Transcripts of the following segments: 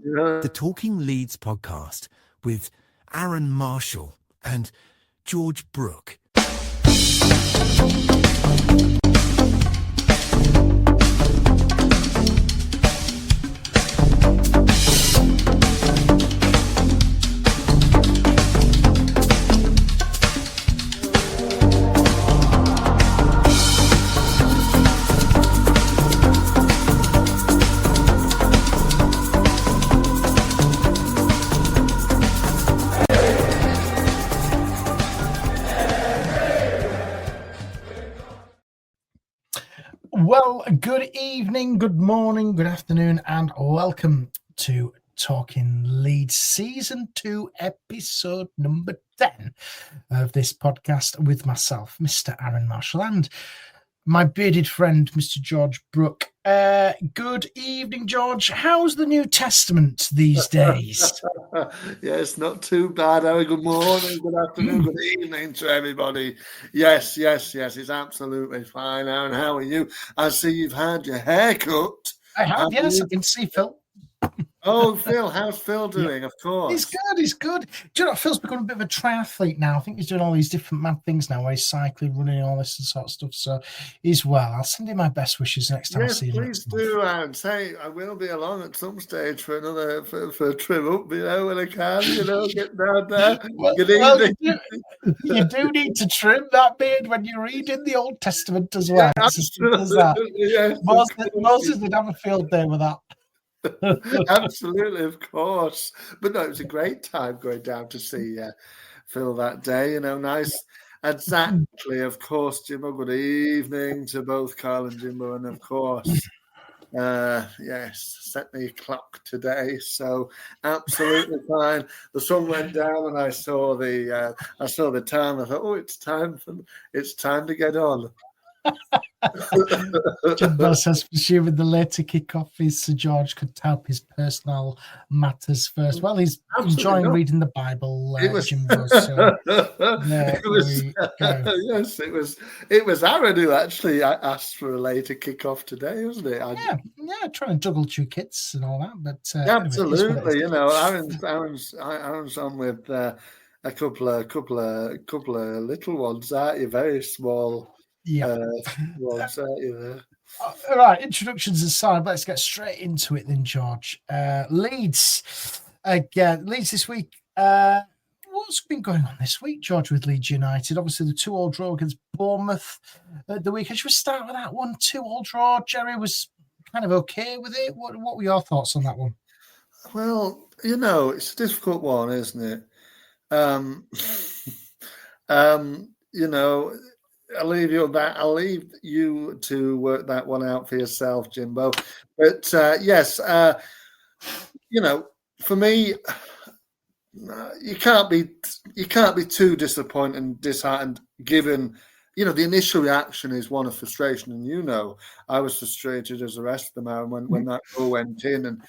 the Talking Leeds Podcast with Arron Marshall and George Brooke. Well, good evening, good morning, good afternoon, and welcome to Talking Leeds Season 2, Episode number 10 of this podcast with myself, Mr. Arron Marshall, and my bearded friend, Mr. George Brooke. Good evening, George. How's the New Testament these days? Yes, not too bad. Harry. Good morning, good afternoon, good evening to everybody. Yes, it's absolutely fine. Aaron, how are you? I see you've had your hair cut. I have, yes. I can see Phil. Oh, Phil, how's Phil doing? Yeah. Of course. He's good. Do you know, Phil's become a bit of a triathlete now. I think he's doing all these different mad things now, where he's cycling, running, all this sort of stuff. So he's well. I'll send him my best wishes next time I see him. Please do, and say I will be along at some stage for another for a trip up, when I can, get down there. Good evening. You do need to trim that beard when you're reading the Old Testament as well. Yeah, absolutely. Yes, Moses would have a field day with that. Absolutely, of course. But no, it was a great time going down to see Phil that day. Nice. Exactly, of course, Jimbo. Good evening to both Carl and Jimbo, and of course, yes, set me a clock today, so absolutely fine. The sun went down, and I saw the time. I thought, oh, it's time to get on. Jimbo says, presuming the later kick-off is Sir George could help his personal matters first. Well, he's enjoying reading the Bible, Jimbo. So, yes, it was Arron who actually asked for a later kick-off today, wasn't it? Yeah, trying to juggle two kids and all that. But absolutely, Arron's on with a couple of little ones, aren't you? Very small. Yeah. All right, introductions aside, let's get straight into it then, George. Leeds this week. What's been going on this week, George, with Leeds United? Obviously, the 2-2 draw against Bournemouth at the weekend. Should we start with that one? 2-2 draw. Jerry was kind of okay with it. What were your thoughts on that one? Well, it's a difficult one, isn't it? I'll leave you to work that one out for yourself, Jimbo. But yes, for me, you can't be too disappointed and disheartened, given the initial reaction is one of frustration, and I was frustrated as the rest of them are when that goal went in, and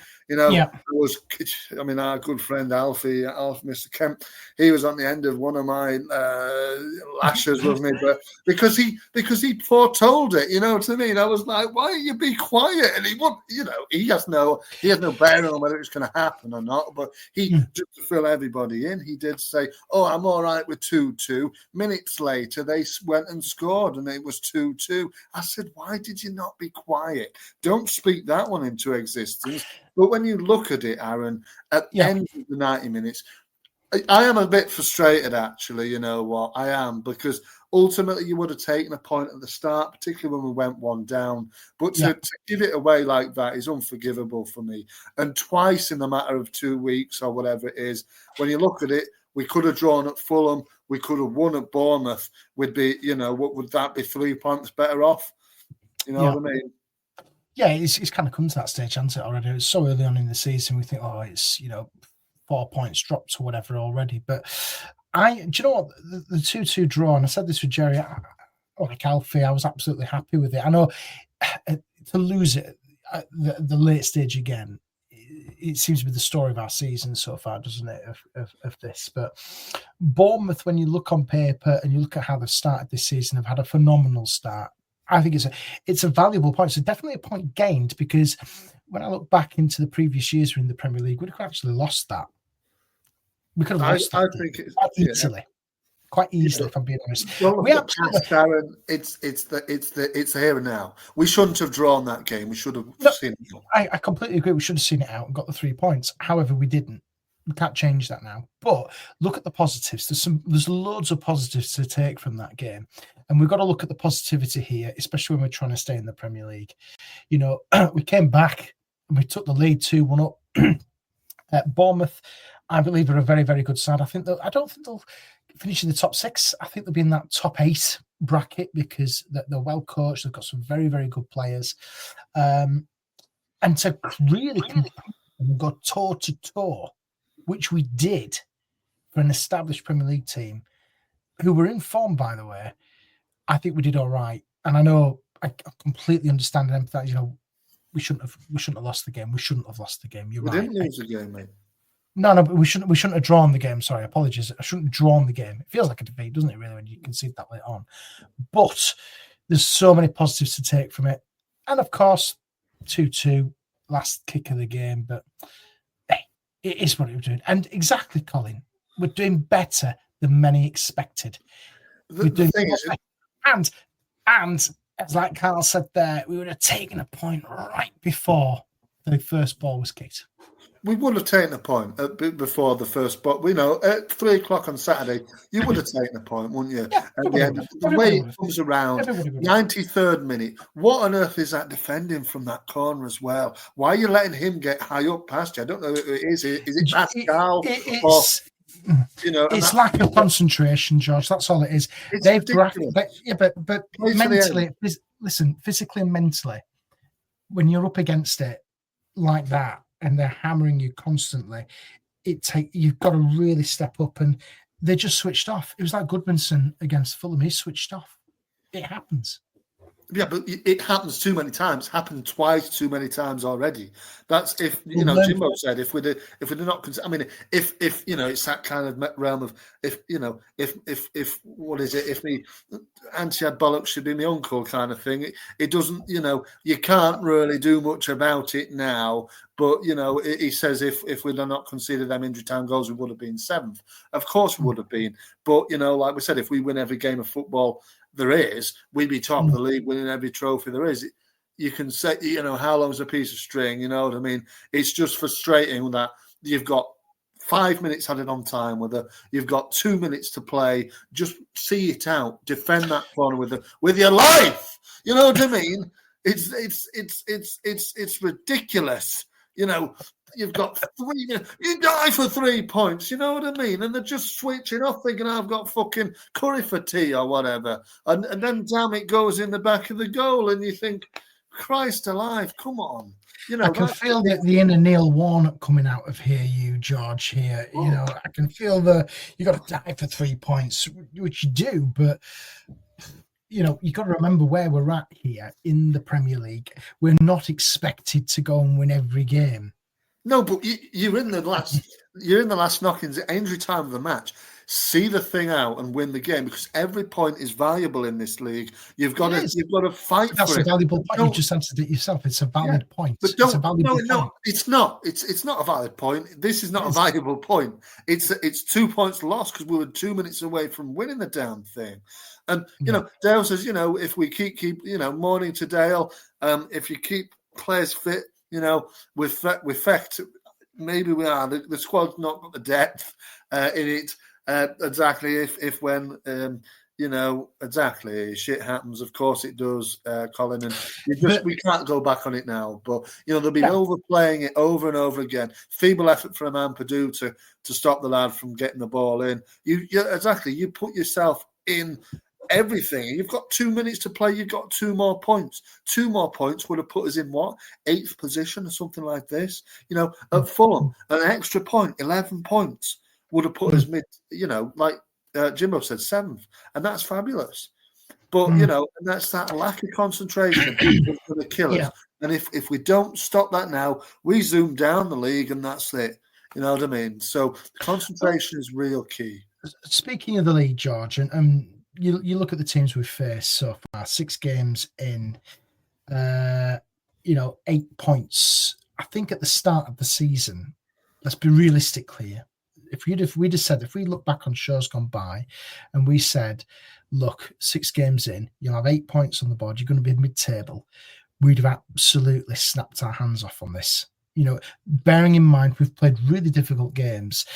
our good friend Alfie, Mr. Kemp, he was on the end of one of my lashes, wasn't he? But because he foretold it, you know what I mean? I was like, why don't you be quiet? And he won't, he has no bearing on whether it's going to happen or not. But just to fill everybody in, he did say, "Oh, I'm all right with 2-2." Minutes later, they went and scored, and it was 2-2. I said, why did you not be quiet? Don't speak that one into existence. But when you look at it, Arron, at the end of the 90 minutes, I am a bit frustrated, actually, you know what? I am, because ultimately you would have taken a point at the start, particularly when we went one down. But to give it away like that is unforgivable for me. And twice in the matter of 2 weeks or whatever it is, when you look at it, we could have drawn at Fulham. We could have won at Bournemouth. Would would that be 3 points better off? You know what I mean? Yeah, it's kind of come to that stage, hasn't it, already? It's so early on in the season, we think, it's, 4 points dropped or whatever already. But do you know what? The 2-2 draw, and I said this with Jerry, like Alfie, I was absolutely happy with it. I know to lose it at the late stage again, it seems to be the story of our season so far, doesn't it, of this? But Bournemouth, when you look on paper and you look at how they've started this season, have had a phenomenal start. I think it's a valuable point. So definitely a point gained, because when I look back into the previous years in the Premier League, we'd have actually lost that. We could have lost that I think it's quite easily. Quite easily, if I'm being honest. We absolutely, Darren, it's here and now. We shouldn't have drawn that game. We should have seen it. I completely agree. We should have seen it out and got the 3 points. However, we didn't. We can't change that now. But look at the positives. There's loads of positives to take from that game, and we've got to look at the positivity here, especially when we're trying to stay in the Premier League. You know, we came back and we took the lead 2-1 up. Bournemouth, I believe, are a very, very good side. I don't think they'll finish in the top 6. I think they'll be in that top 8 bracket because they're well coached. They've got some very, very good players. And to really compete and go toe to toe, which we did for an established Premier League team who were in form, by the way, I think we did all right. And I know I completely understand and empathize. You know, we shouldn't have lost the game. We shouldn't have lost the game. You're right. We didn't lose the game, mate. No, but we shouldn't have drawn the game. Sorry, apologies. I shouldn't have drawn the game. It feels like a defeat, doesn't it, really, when you concede that late on? But there's so many positives to take from it. And, of course, 2-2, last kick of the game. But hey, it is what we're doing. And exactly, Colin, we're doing better than many expected. The thing is... And, as like Carl said there, we would have taken a point right before the first ball was kicked. We would have taken a point before the first spot. We know at 3:00 on Saturday, you would have taken a point, wouldn't you? Yeah, at the end, the way it comes around, 93rd minute. What on earth is that defending from that corner as well? Why are you letting him get high up past you? I don't know who it is. Is it Pascal? It's lack of concentration, George. That's all it is. They've but mentally, listen, physically and mentally, when you're up against it like that, and they're hammering you constantly, you've got to really step up. And they just switched off. It was like Goodmanson against Fulham. He switched off. It happens. Yeah, but it happens too many times. Happened twice too many times already. That's if Jimbo said if we're not. I mean, if it's that kind of realm of if what is it? If the auntie had bollocks should be my uncle kind of thing. It doesn't. You can't really do much about it now. But he says if we'd not conceded them injury time goals, we would have been 7th. Of course, we would have been. But like we said, if we win every game of football there is, we'd be top of the league, winning every trophy there is. You can say, how long's a piece of string? You know what I mean? It's just frustrating that you've got 5 minutes added on time you've got 2 minutes to play. Just see it out, defend that corner with your life. You know what I mean? It's ridiculous. You've got 3 minutes. You die for 3 points. You know what I mean? And they're just switching off, thinking I've got fucking curry for tea or whatever. And then, damn, it goes in the back of the goal. And you think, Christ alive, come on. I can feel the inner Neil Warnock coming out of you, George, here. Oh. I can feel you got to die for 3 points, which you do. But, you got to remember where we're at here in the Premier League. We're not expected to go and win every game. No, but you're in the last knockings at injury time of the match. See the thing out and win the game because every point is valuable in this league. You've got to fight for it. That's a valuable point. You just answered it yourself. It's a valid point. But it's not. It's not a valid point. This is not a valuable point. It's 2 points lost because we were 2 minutes away from winning the damn thing. And Dale says, if we keep morning to Dale, if you keep players fit. With fact, maybe we are. The squad's not got the depth in it exactly. If when exactly shit happens, of course it does, Colin. And we can't go back on it now. But they'll be overplaying it over and over again. Feeble effort from Ampadu to stop the lad from getting the ball in. You put yourself in. Everything. You've got 2 minutes to play. You've got 2 more points. 2 more points would have put us in 8th position or something like this. At Fulham, an extra point, 11 points would have put us mid. Like Jimbo said, 7th, and that's fabulous. But and that's that lack of concentration for the killers. Yeah. And if we don't stop that now, we zoom down the league, and that's it. You know what I mean? So concentration is real key. Speaking of the league, George, and you look at the teams we've faced so far, 6 games in. 8 points. I think at the start of the season, let's be realistic here. If we look back on shows gone by and we said, look, 6 games in, you'll have 8 points on the board, you're going to be mid-table, we'd have absolutely snapped our hands off on this. Bearing in mind, we've played really difficult games.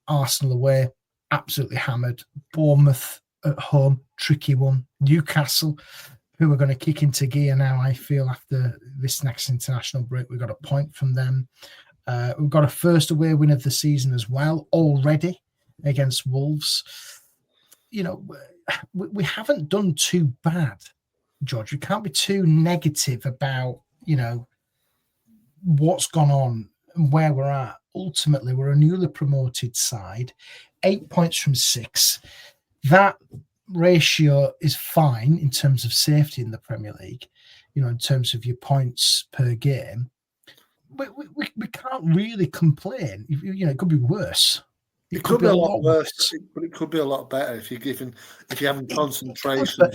Arsenal away, absolutely hammered. Bournemouth at home, tricky one. Newcastle, who are going to kick into gear now, I feel, after this next international break. We got a point from them. We've got a first away win of the season as well already against Wolves. We haven't done too bad, George. We can't be too negative about, what's gone on and where we're at. Ultimately, we're a newly promoted side, 8 points from 6. That ratio is fine in terms of safety in the Premier League, in terms of your points per game. We can't really complain. It could be worse. It could be a lot worse, but it could be a lot better if you're having concentration.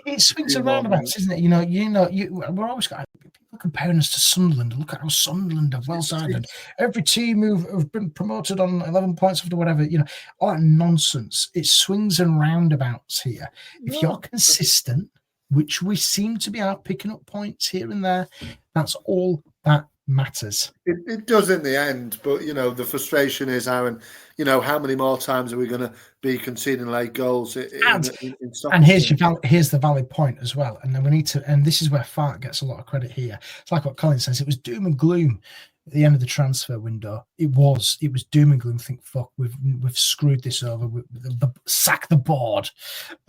It swings around about, isn't it? We're always got people comparing us to Sunderland. Look at how Sunderland have well sided. Every team who've been promoted on 11 points after whatever, all that nonsense. It swings and roundabouts here. If you're consistent, which we seem to be out picking up points here and there, that's all that matters. It does in the end, but the frustration is, Arron, how many more times are we going to be conceding late goals? And here's the valid point as well. And then we need to, and this is where Fart gets a lot of credit here. It's like what Colin says. It was doom and gloom at the end of the transfer window. It was doom and gloom. Think, fuck, we've screwed this over. Sack the board.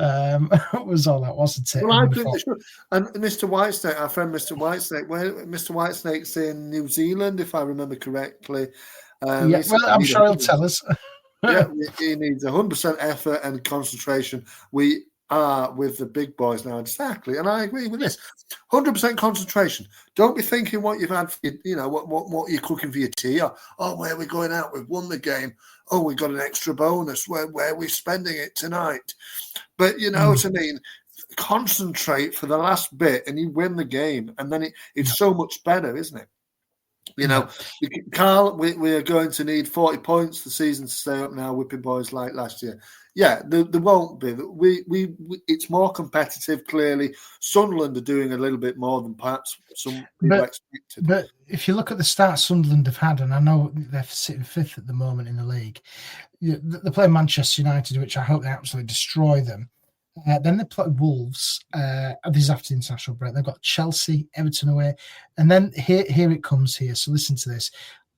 It was all that, wasn't it? Well, I think they should. And Mr. Whitesnake, our friend Mr. Whitesnake, Mr. Whitesnake's in New Zealand, if I remember correctly. I'm sure he'll tell us. Yeah, he needs 100% effort and concentration. We are with the big boys now, exactly, and I agree with this. 100% concentration. Don't be thinking what you've had, what you're cooking for your tea, or where are we going out? We've won the game. Oh, we got an extra bonus. Where are we spending it tonight? But you know what I mean. Concentrate for the last bit, and you win the game, and then it's so much better, isn't it? Carl, we are going to need 40 points the season to stay up now, whipping boys like last year. Yeah, there won't be. It's more competitive, clearly. Sunderland are doing a little bit more than perhaps some people expected. But if you look at the start Sunderland have had, and I know they're sitting 5th at the moment in the league, they play Manchester United, which I hope they absolutely destroy them. Then they play Wolves. This is after the international break. They've got Chelsea, Everton away. And then here it comes here. So listen to this.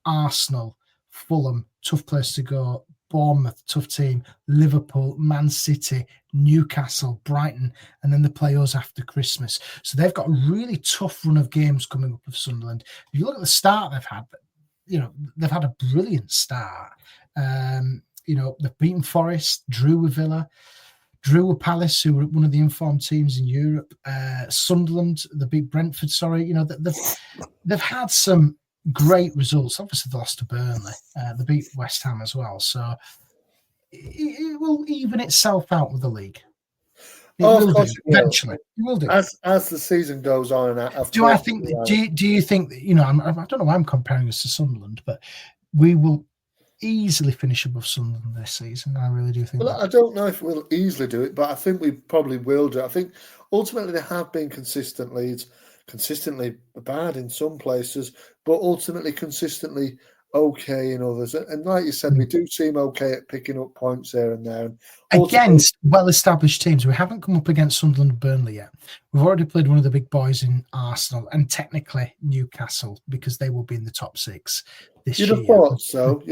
Arsenal, Fulham, tough place to go. Bournemouth, tough team. Liverpool, Man City, Newcastle, Brighton. And then they play us after Christmas. So they've got a really tough run of games coming up with Sunderland. If you look at the start they've had, they've had a brilliant start. They've beaten Forest, drew with Villa, drew with Palace, who were one of the informed teams in Europe. Sunderland, they beat Brentford. They've had some great results. Obviously, they lost to Burnley. They beat West Ham as well. So it will even itself out with the league. Eventually, it will do. As the season goes on, do you think that, I don't know why I'm comparing us to Sunderland, but we will easily finish above Sunderland this season. I really do think. Well, I don't know if we'll easily do it, but I think we probably will do. I think ultimately they have been consistently bad in some places, but ultimately consistently okay in others. And like you said, we do seem okay at picking up points here and there. And against well-established teams. We haven't come up against Sunderland and Burnley yet. We've already played one of the big boys in Arsenal and technically Newcastle, because they will be in the top 6 this year. You'd have thought so.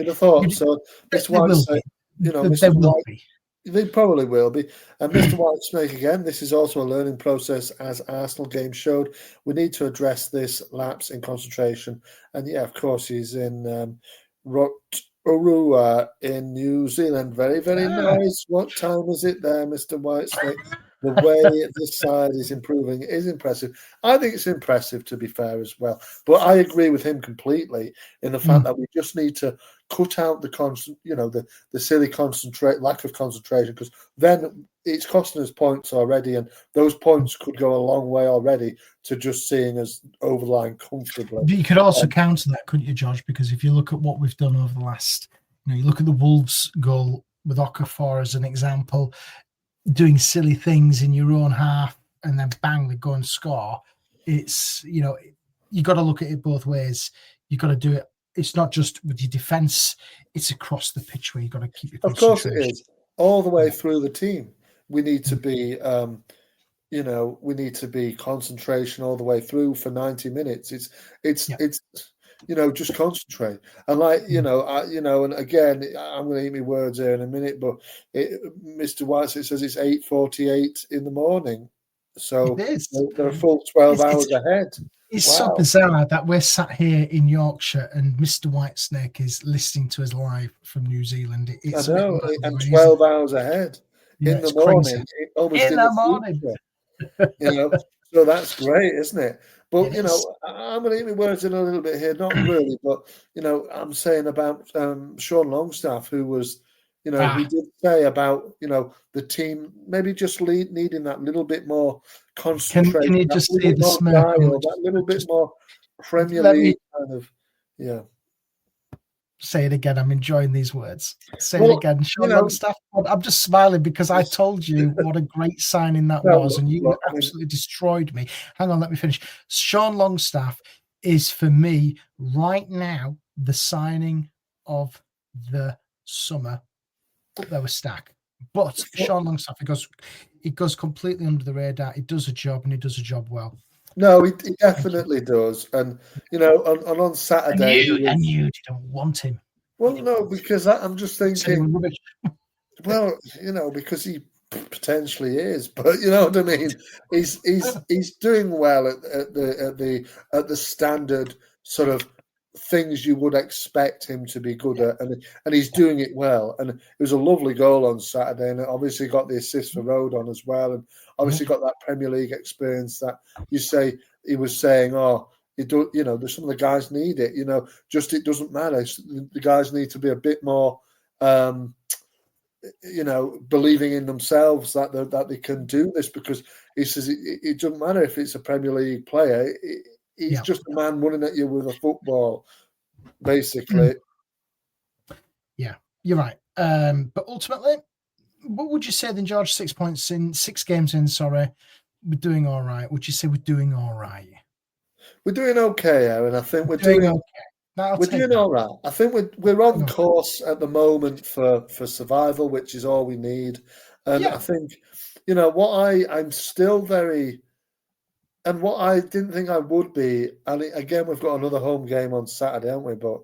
That's why I say, they will be. They probably will be. And Mr. Whitesnake, again, this is also a learning process, as Arsenal game showed. We need to address this lapse in concentration. And yeah, of course, he's in Rotorua in New Zealand. Very, very nice. What time is it there, Mr. Whitesnake? The way this side is improving is impressive. I think it's impressive, to be fair, as well. But I agree with him completely in the fact that we just need to cut out the silly lack of concentration, because then it's costing us points already, and those points could go a long way already to just seeing us over the line comfortably. But you could also counter that, couldn't you, George? Because if you look at what we've done over the last, you look at the Wolves goal with Okafor as an example, doing silly things in your own half and then bang, they go and score. It's, you got to look at it both ways. You got to do it. It's not just with your defence, it's across the pitch where you've got to keep your concentration. Of course it is. All the way through the team. We need to be, we need to be concentration all the way through for 90 minutes. It's just concentrate. And and again, I'm going to eat my words here in a minute, but Mr. Whiteside says it's 8:48 in the morning. So they're a full 12 hours ahead. It's so bizarre that we're sat here in Yorkshire and Mr. Whitesnake is listening to us live from New Zealand. I know, and 12 hours ahead in the morning. In the morning. So that's great, isn't it? But, I'm going to eat my words in a little bit here. Not really, but, I'm saying about Sean Longstaff, who was, he did say about, the team maybe just needing that little bit more concentration. Can you just see the smirk? That little bit more Premier League kind of, Say it again. I'm enjoying these words. Say it again. Sean Longstaff. I'm just smiling because I told you what a great signing that was, and you absolutely destroyed me. Hang on, let me finish. Sean Longstaff is, for me, right now, the signing of the summer. Up there with Stack. But Sean Longstaff, he goes completely under the radar. He does a job, and he does a job well. No, he definitely does. And, on Saturday... And you didn't want him. Well, no, because I'm just thinking... Well, because he potentially is. But, you know what I mean? He's doing well at the standard sort of things you would expect him to be good at, and he's doing it well. And it was a lovely goal on Saturday, and obviously got the assist for Rodon as well, and obviously got that Premier League experience that you say he was saying. There's some of the guys need it. Just it doesn't matter. The guys need to be a bit more, believing in themselves that they can do this, because he says it doesn't matter if it's a Premier League player. He's just a man running at you with a football, basically. Yeah, you're right. But ultimately, what would you say then, George? 6 points in, 6 games in, we're doing all right. Would you say we're doing all right? We're doing okay, Aaron. I think we're doing okay. We're doing all right. I think we're on course at the moment for survival, which is all we need. And I think, what I'm still very... And what I didn't think I would be, and again, we've got another home game on Saturday, haven't we? But,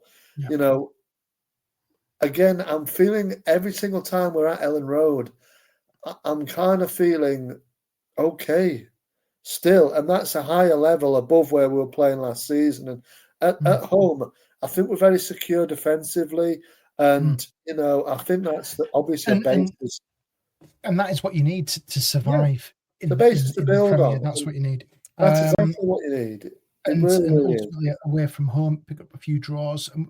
again, I'm feeling every single time we're at Ellen Road, I'm kind of feeling okay still. And that's a higher level above where we were playing last season. And at home, I think we're very secure defensively. And, I think that's obviously a basis. And that is what you need to survive. The basis to build on. That's what you need. That's exactly what you need. And ultimately, away from home, pick up a few draws. And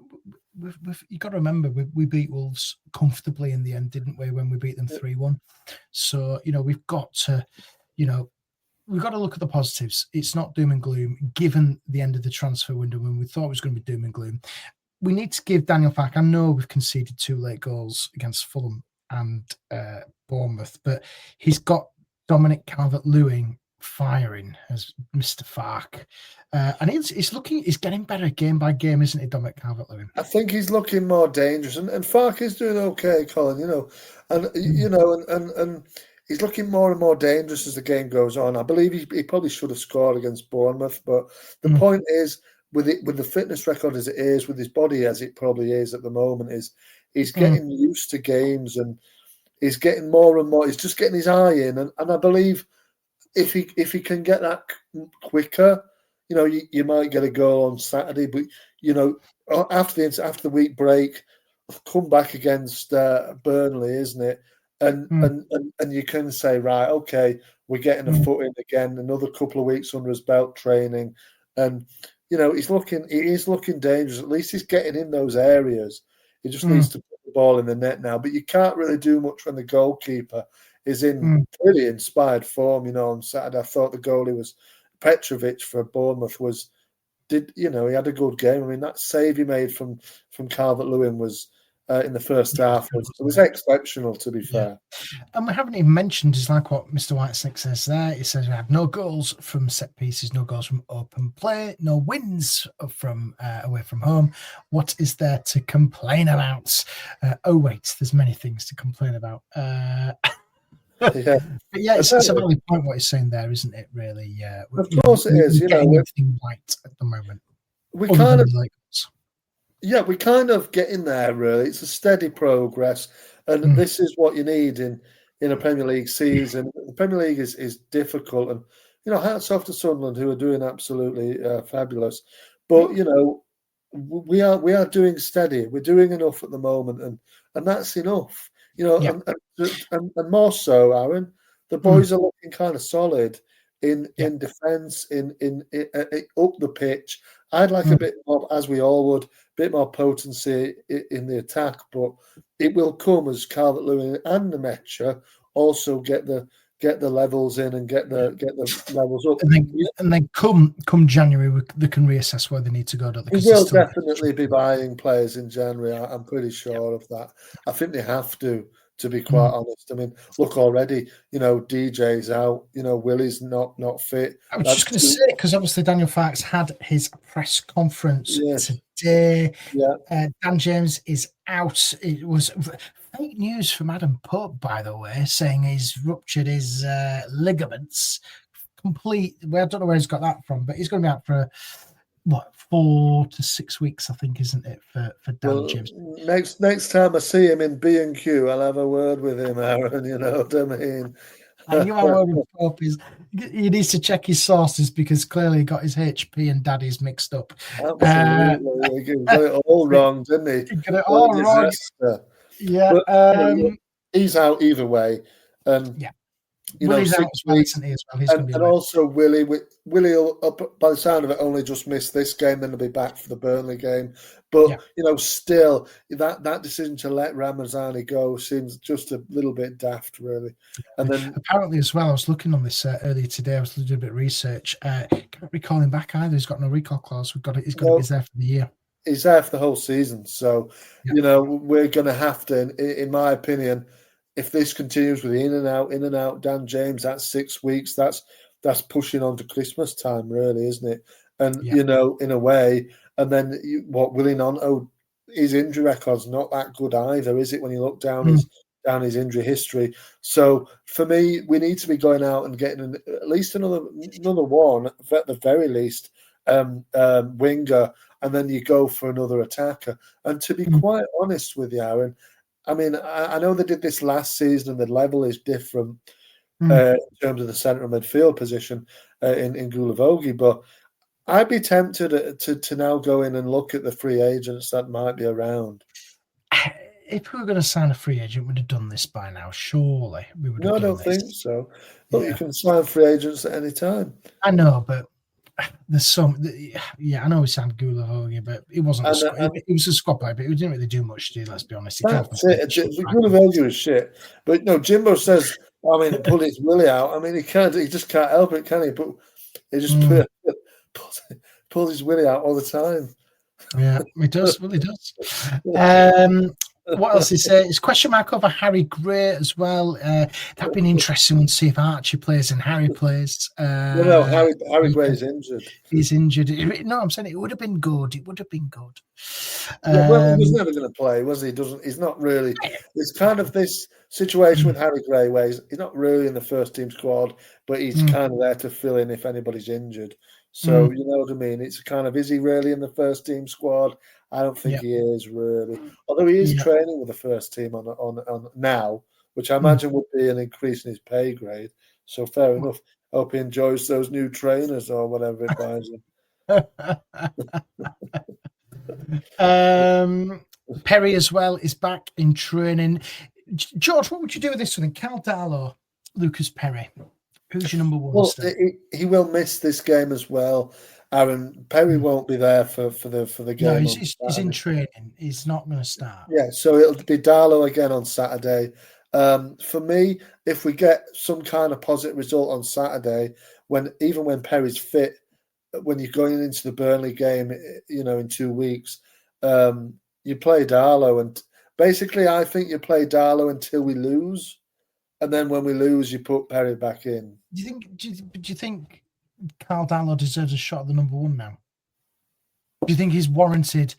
you got to remember, we beat Wolves comfortably in the end, didn't we? When we beat them 3-1. So we've got to, we've got to look at the positives. It's not doom and gloom. Given the end of the transfer window, when we thought it was going to be doom and gloom, we need to give Daniel Farke. I know we've conceded 2 late goals against Fulham and Bournemouth, but he's got Dominic Calvert-Lewin firing as Mr. Farke, and he's getting better game by game, isn't he, Dominic Calvert-Lewin? I think he's looking more dangerous, and Farke is doing okay, Colin. And he's looking more and more dangerous as the game goes on. I believe he probably should have scored against Bournemouth, but the point is, with the fitness record as it is, with his body as it probably is at the moment, is he's getting used to games, and he's getting more and more. He's just getting his eye in, and I believe. If he can get that quicker, you might get a goal on Saturday. But after the week break, come back against Burnley, isn't it? And you can say, right, okay, we're getting a foot in again. Another couple of weeks under his belt training, and he is looking dangerous. At least he's getting in those areas. He just needs to put the ball in the net now. But you can't really do much when the goalkeeper is in pretty inspired form. On Saturday, I thought the goalie was Petrovic for Bournemouth he had a good game. I mean, that save he made from Calvert-Lewin was in the first half was exceptional, to be fair. And we haven't even mentioned, is like what Mr. Whitesnake says there. He says we had no goals from set pieces, no goals from open play, no wins from away from home. What is there to complain about? Wait, there's many things to complain about. But it's a valid point what he's saying there, isn't it? Really, of course it is. Everything right at the moment. We kind of get in there. Really, it's a steady progress, and this is what you need in a Premier League season. The Premier League is difficult, and hats off to Sunderland, who are doing absolutely fabulous. But we are doing steady. We're doing enough at the moment, and that's enough. And more so, Aaron, the boys are looking kind of solid in defence, in up the pitch. I'd like a bit more, as we all would, a bit more potency in the attack, but it will come as Calvert-Lewin and Nemecha also get the levels in and get the levels up. And then come January, they can reassess where they need to go. We will definitely be buying players in January. I'm pretty sure of that. I think they have to be quite honest. I mean, look already, DJ's out, Willie's not fit. I was just going to say, because obviously Daniel Farks had his press conference today. Yeah. Dan James is out. It was fake news from Adam Pope, by the way, saying he's ruptured his ligaments. I don't know where he's got that from, but he's going to be out for 4 to 6 weeks, I think, isn't it, for Dan James? Next time I see him in B&Q, I'll have a word with him, Aaron. You know what I mean? And you have a word with Pope. He needs to check his sources, because clearly he got his HP and Daddy's mixed up. Absolutely, he got it all wrong, didn't he? He got it all wrong. Yeah, but, he's out either way. Willie's out as well, isn't he, as well? He's going to be also Willie will, by the sound of it, only just missed this game, then he'll be back for the Burnley game. But, still, that decision to let Ramazani go seems just a little bit daft, really. And then apparently as well, I was looking on this earlier today, I was doing a bit of research. Can't recall him back either. He's got no recall clause. He's there for the year. He's there for the whole season. So, we're going to have to, in my opinion, if this continues with in and out, Dan James, that's 6 weeks. That's pushing on to Christmas time, really, isn't it? And in a way, and then Willie Nonto, his injury record's not that good either, is it? When you look down his injury history. So for me, we need to be going out and getting at least another one, at the very least, winger, and then you go for another attacker. And to be quite honest with you, Aaron, I mean, I know they did this last season, and the level is different in terms of the central midfield position in Gulavogi, but I'd be tempted to now go in and look at the free agents that might be around. If we were going to sign a free agent, we'd have done this by now. Surely we would. No, I don't think so. But you can sign free agents at any time. I know, but there's some. I know we signed Gulavogi, but it wasn't. It was a squad player, but he didn't really do much. Let's be honest. Gulavogi was shit. But no, Jimbo says, I mean, pull his Willie out. I mean, he just can't help it, can he? But he just pulls his Willie out all the time. Yeah, he does. Well, he does. What else is there? It's question mark over Harry Gray as well. That'd be an interesting one to see if Archie plays and Harry plays. Harry Gray is injured. He's injured. No, I'm saying it would have been good. It would have been good. He was never going to play, was he? He's not really. It's kind of this situation with Harry Gray where he's not really in the first team squad, but he's kind of there to fill in if anybody's injured. So you know what I mean? It's kind of, is he really in the first team squad? I don't think he is really. Although he is training with the first team on now, which I imagine would be an increase in his pay grade. So fair enough. I hope he enjoys those new trainers or whatever it buys him. Perry as well is back in training. George, what would you do with this one? Cal Darlow, Lucas Perry. Who's your number one? Well, he will miss this game as well. Aaron, Perry won't be there for the game. No, he's in training. He's not going to start. Yeah, so it'll be Darlow again on Saturday, For me, if we get some kind of positive result on Saturday, even when Perry's fit, when you're going into the Burnley game, in 2 weeks, you play Darlow, and basically, I think you play Darlow until we lose, and then when we lose, you put Perry back in. Do you think Carl Darlow deserves a shot at the number one now? Do you think he's warranted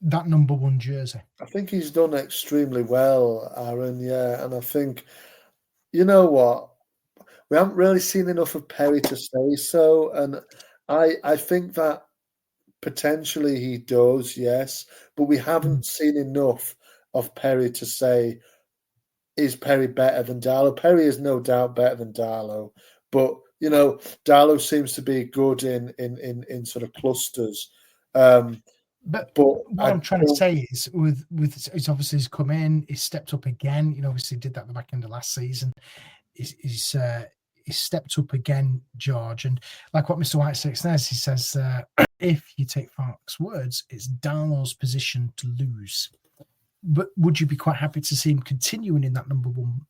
that number one jersey? I think he's done extremely well, Aaron. Yeah, and I think, you know what, we haven't really seen enough of Perry to say so, and I think that potentially he does, yes, but we haven't seen enough of Perry to say, is Perry better than Darlow? Perry is no doubt better than Darlow, but Darlow seems to be good in sort of clusters. But what I'm trying to say is, with he's obviously come in, he's stepped up again. Obviously did that at the back end of last season. He's stepped up again, George. And like what Mr. Whitesnake says, he says, if you take Farke's words, it's Darlow's position to lose. But would you be quite happy to see him continuing in that number one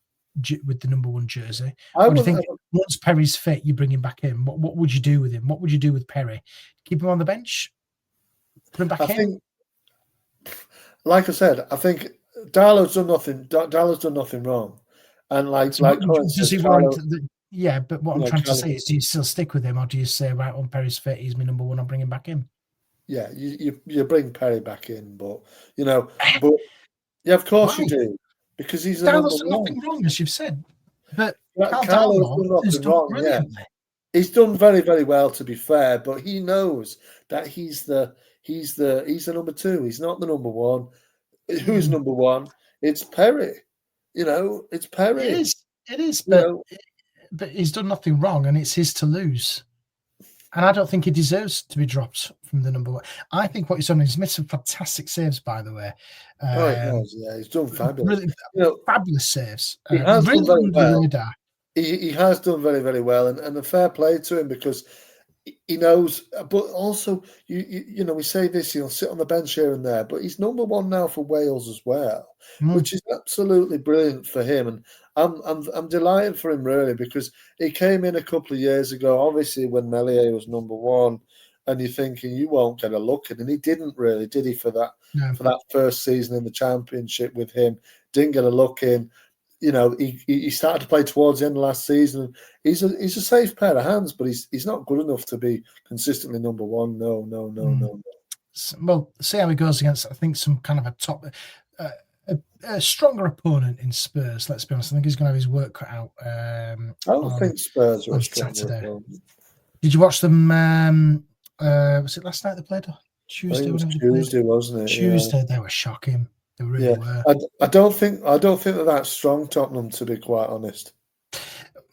with the number one jersey? Or do you think once Perry's fit, you bring him back in? What would you do with him? What would you do with Perry? Keep him on the bench? Put him back in? Like I said, I think Darlow's done nothing. Darlow's done nothing wrong. And does he warrant? Yeah, but what I'm trying to say is, do you still stick with him, or do you say, right, on Perry's fit, he's my number one, I'll bring him back in? Yeah, you bring Perry back in, but yeah, of course you do, because he's the number one. Nothing wrong, as you've said, but Carlo's done nothing wrong. Yeah, he's done very, very well, to be fair, but he knows that he's the number two. He's not the number one. Who's number one? It's Perry. It's Perry. It is, but he's done nothing wrong, and it's his to lose. And I don't think he deserves to be dropped from the number one. I think what he's done, he's made some fantastic saves, by the way. He has, yeah. He's done fabulous. Really, fabulous saves. He has done very well. He has done very, very well, and a fair play to him, because he knows. But also, we say this, he'll sit on the bench here and there, but he's number one now for Wales as well, which is absolutely brilliant for him. And I'm delighted for him, really, because he came in a couple of years ago, obviously when Meslier was number one, and you're thinking you won't get a look in, and he didn't really, did he, for that first season in the Championship with him? Didn't get a look in. He started to play towards the end of last season. He's a safe pair of hands, but he's not good enough to be consistently number one. No. Well, see how he goes against, I think, some kind of a top, a stronger opponent in Spurs. Let's be honest. I think he's going to have his work cut out. I don't think Spurs are a stronger Saturday. opponent. Did you watch them? Was it last night they played? Tuesday, it was Tuesday, wasn't it? Tuesday, yeah. They were shocking. They really were. I don't think they're that strong, Tottenham, to be quite honest.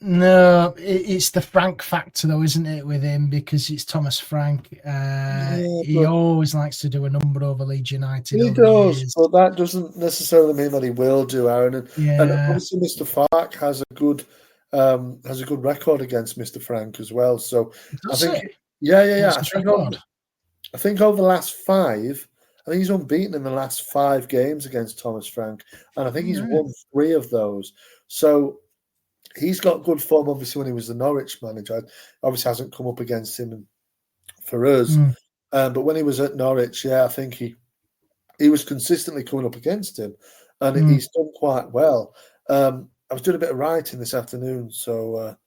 No, it's the Frank factor, though, isn't it, with him? Because it's Thomas Frank. He always likes to do a number over Leeds United. He does, but that doesn't necessarily mean that he will do, Aaron. And obviously, Mr. Farke has a good record against Mr. Frank as well. So I think, I think over the last 5. I think he's unbeaten in the last 5 games against Thomas Frank, and I think he's won 3 of those. So he's got good form, obviously, when he was the Norwich manager. Obviously hasn't come up against him for us. But when he was at Norwich, I think he was consistently coming up against him, and he's done quite well. I was doing a bit of writing this afternoon, so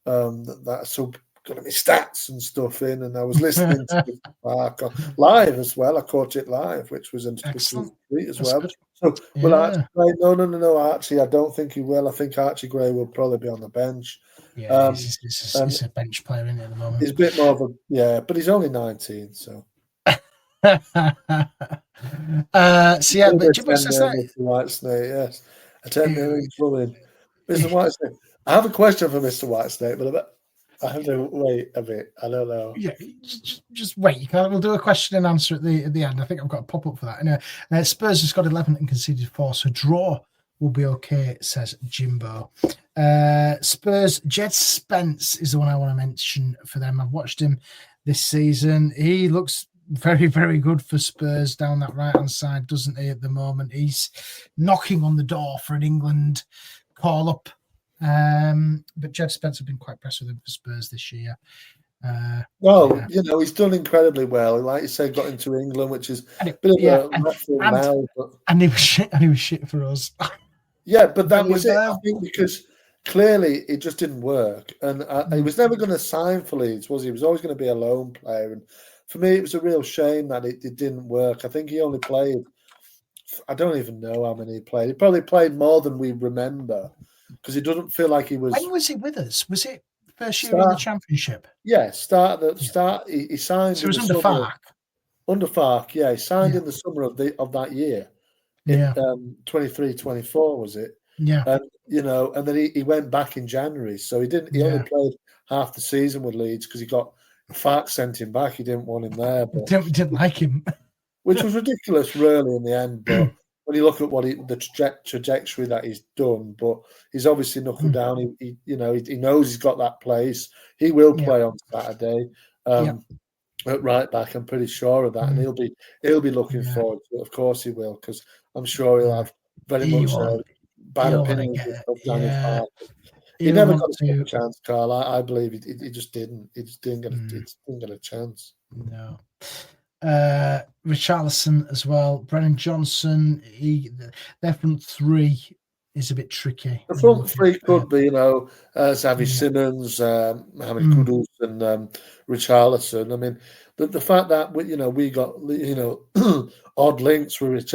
that's got my stats and stuff in, and I was listening to Park live as well. I caught it live, which was a treat as well. Good. So, no, Archie, I don't think he will. I think Archie Gray will probably be on the bench. Yeah, he's a bench player in it at the moment. He's a bit more of but he's only 19, so. But Jimbo says that. Mr. Whitesnake, yes. Attend hearing plumbing. Mr. Whitesnake, I have a question for Mr. Whitesnake, but I have to wait a bit. I don't know. Yeah, just wait. We'll do a question and answer at the end. I think I've got a pop up for that. Anyway, Spurs has got 11 and conceded 4, so draw will be okay, says Jimbo. Spurs, Jed Spence is the one I want to mention for them. I've watched him this season. He looks very, very good for Spurs down that right-hand side, doesn't he, at the moment? He's knocking on the door for an England call-up. But Jed Spence have been quite impressed with him for Spurs this year. He's done incredibly well. Like you said, got into England, which is a bit of a lateral now. And he was shit for us. Yeah, but that was it. I think because clearly it just didn't work. And he was never going to sign for Leeds, was he? He was always going to be a loan player. And for me, it was a real shame that it didn't work. I think he only played, I don't even know how many he played. He probably played more than we remember because it doesn't feel like he was. When was he with us? Was it first year in the Championship? Yeah, start. He signed. So it was under Fark. Under Fark, yeah. He signed in the summer of that year. Yeah. 23-24 was it? Yeah. And then he went back in January. So he only played half the season with Leeds because he got Fark sent him back. He didn't want him there. But, didn't like him. Which was ridiculous, really, in the end. But when you look at the trajectory that he's done, but he's obviously knuckled down. He knows he's got that place. He will play on Saturday. At right back, I'm pretty sure of that, and he'll be looking forward to it. Of course, he will, because I'm sure he'll have very much bad opinions of Daniel Fark. He never got a chance, Carl. I believe he just didn't. He just didn't get a chance. No. Richarlison as well. Brennan Johnson. Their front three is a bit tricky. The front three could be, Xavi Simons, Mohamed Kudus, and Richarlison. I mean, the fact that we got odd links with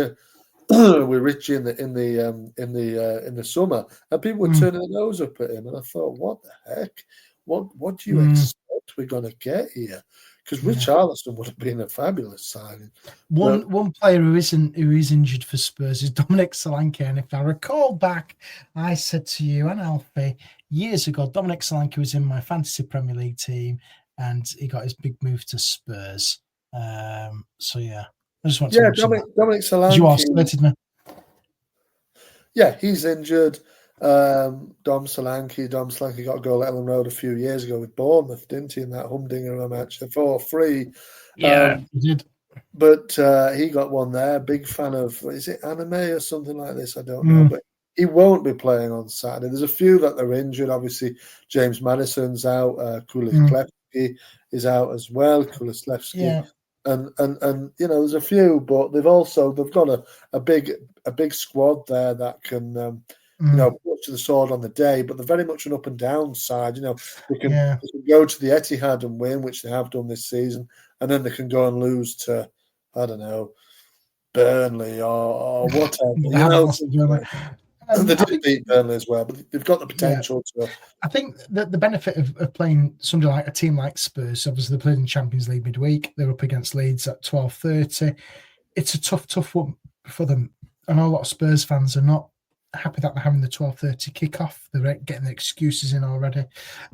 Richie in the summer, and people were turning their nose up at him, and I thought, what the heck? What do you expect we're going to get here? Because Richarlison would have been a fabulous signing. One player who is injured for Spurs is Dominic Solanke, and if I recall back, I said to you and Alfie years ago, Dominic Solanke was in my fantasy Premier League team, and he got his big move to Spurs. I just want to Dominic Solanke. You are splitted now. Yeah, he's injured. Dom Solanke got a goal at Ellen Road a few years ago with Bournemouth, didn't he, in that humdinger match, the 4-3. He did. But he got one there. Big fan of, is it anime or something like this? I don't know. But he won't be playing on Saturday. There's a few that are injured. Obviously, James Madison's out. Kulislevsky is out as well. Kulislevsky. And there's a few, but they've got a big squad there that can put to the sword on the day, but they're very much an up and down side. They can go to the Etihad and win, which they have done this season, and then they can go and lose to, I don't know, Burnley or whatever. They did beat Burnley as well, but they've got the potential to. I think that the benefit of playing somebody like a team like Spurs, obviously they played in Champions League midweek. They're up against Leeds at 12:30. It's a tough one for them. I know a lot of Spurs fans are not happy that they're having the 12:30 kickoff. They're getting the excuses in already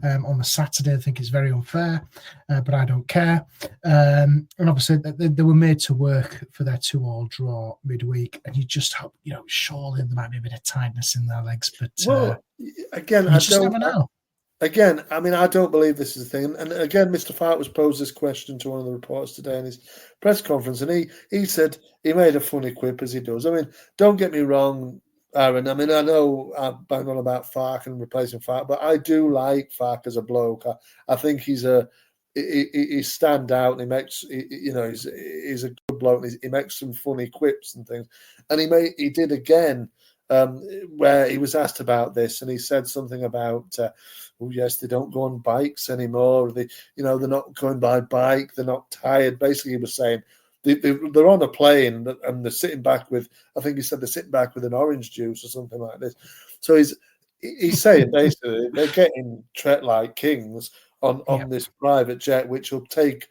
on the Saturday. I think it's very unfair, but I don't care. And obviously they were made to work for their 2-2 draw midweek, and you just hope, surely there might be a bit of tiredness in their legs. But again, I don't know. Again, I mean, I don't believe this is a thing. And again, Mr. Fark was posed this question to one of the reporters today in his press conference, and he said he made a funny quip, as he does. I mean, don't get me wrong, Arron. I mean, I know I bang on about Fark and replacing Fark, but I do like Fark as a bloke. I think he stand out, and he makes, he's a good bloke. And he makes some funny quips and things, and he did again where he was asked about this, and he said something about, they don't go on bikes anymore. They're not going by bike. They're not tired. Basically, he was saying, they're on a plane and they're sitting back with, I think he said they're sitting back with an orange juice or something like this. So he's saying basically they're getting treated like kings on this private jet, which will take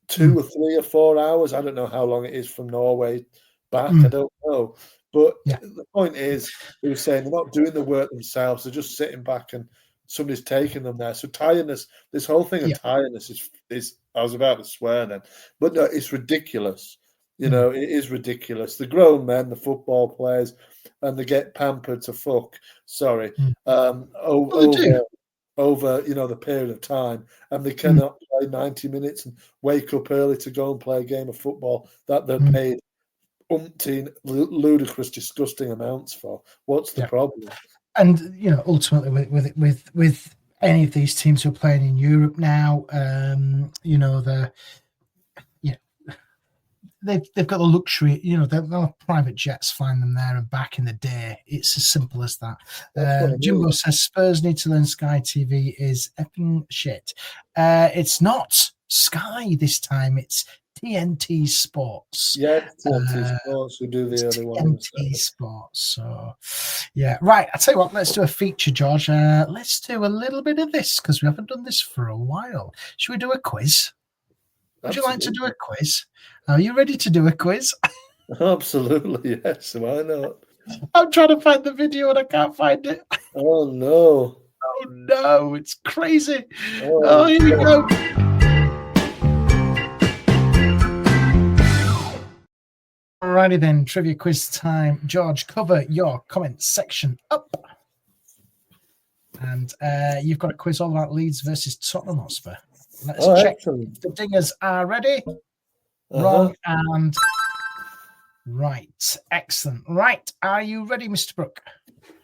2 or 3 or 4 hours. I don't know how long it is from Norway back. I don't know. But the point is, he was saying they're not doing the work themselves. They're just sitting back and somebody's taking them there. So tiredness, this whole thing of tiredness is I was about to swear then, but no, it's ridiculous. It is ridiculous. The grown men, the football players, and they get pampered to fuck. Sorry, over the period of time, and they cannot play 90 minutes and wake up early to go and play a game of football that they're paid umpteen ludicrous, disgusting amounts for. What's the problem? And ultimately, with any of these teams who are playing in Europe now, they've got the luxury. They'll have private jets flying them there and back in the day. It's as simple as that. Jimbo says Spurs need to learn Sky TV is effing shit. It's not Sky this time. It's TNT Sports. Yeah, TNT Sports who do the early ones. TNT Sports. So, yeah. Right, I'll tell you what, let's do a feature, George. Let's do a little bit of this because we haven't done this for a while. Should we do a quiz? Would you like to do a quiz? Are you ready to do a quiz? Absolutely, yes. Why not? I'm trying to find the video and I can't find it. Oh, no. Oh, no. It's crazy. Oh, here we go. Alrighty then, trivia quiz time. George, cover your comment section up. And you've got a quiz all about Leeds versus Tottenham Hotspur. Let's check if the dingers are ready. Wrong and right. Excellent. Right. Are you ready, Mr. Brook?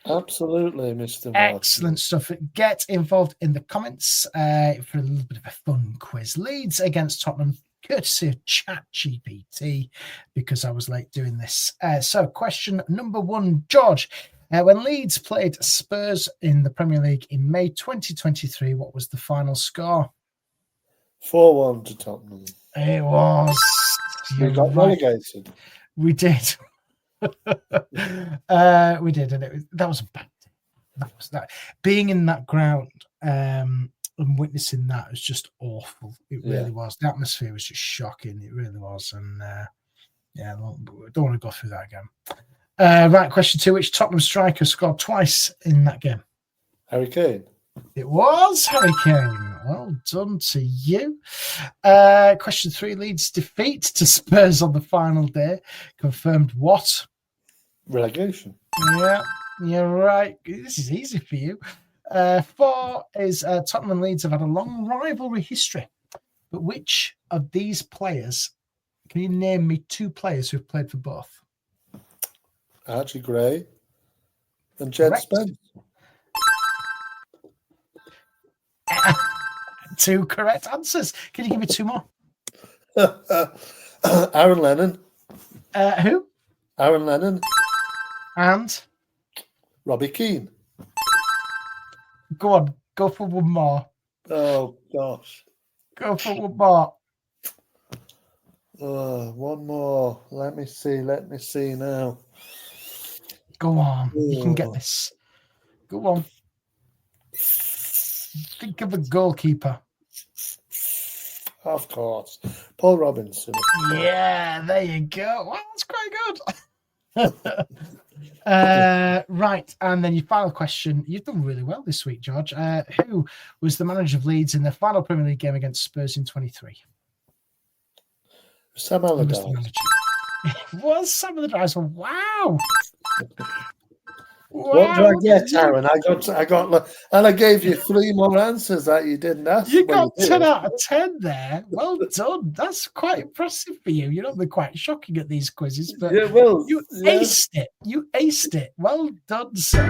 Absolutely, Mr. Martin. Excellent stuff. Get involved in the comments for a little bit of a fun quiz. Leeds against Tottenham, courtesy of ChatGPT, because I was late doing this. So question number 1, George. When Leeds played Spurs in the Premier League in May 2023, what was the final score? 4-1 to Tottenham. It was. We got relegated. We did. We did, and that was a bad thing. That was that. Being in that ground and witnessing that was just awful. It really was. The atmosphere was just shocking. It really was, and don't want to go through that again. Right, question 2: which Tottenham striker scored twice in that game? Harry Kane. It was Harry Kane. Well done to you. Question 3: Leeds' defeat to Spurs on the final day confirmed what? Relegation. Yeah, you're right. This is easy for you. 4 is Tottenham and Leeds have had a long rivalry history. But which of these players, can you name me 2 players who've played for both? Archie Gray and Jed Spence. 2 correct answers. Can you give me 2 more? Aaron Lennon. Who? Aaron Lennon. And? Robbie Keane. Go on. Go for one more. Oh, gosh. Go for one more. One more. Let me see now. Go on. You can get this. Go on. Think of a goalkeeper. Of course. Paul Robinson. Yeah, there you go. Well, that's quite good. Right, and then your final question. You've done really well this week, George. Who was the manager of Leeds in their final Premier League game against Spurs in 23? Sam Allardyce. It was Sam Allardyce. Wow. What do I get, Aaron? I got, and I gave you 3 more answers that you didn't ask. You got 10 out of 10 there. Well done. That's quite impressive for you. You're not been quite shocking at these quizzes, but you aced it. You aced it. Well done, sir.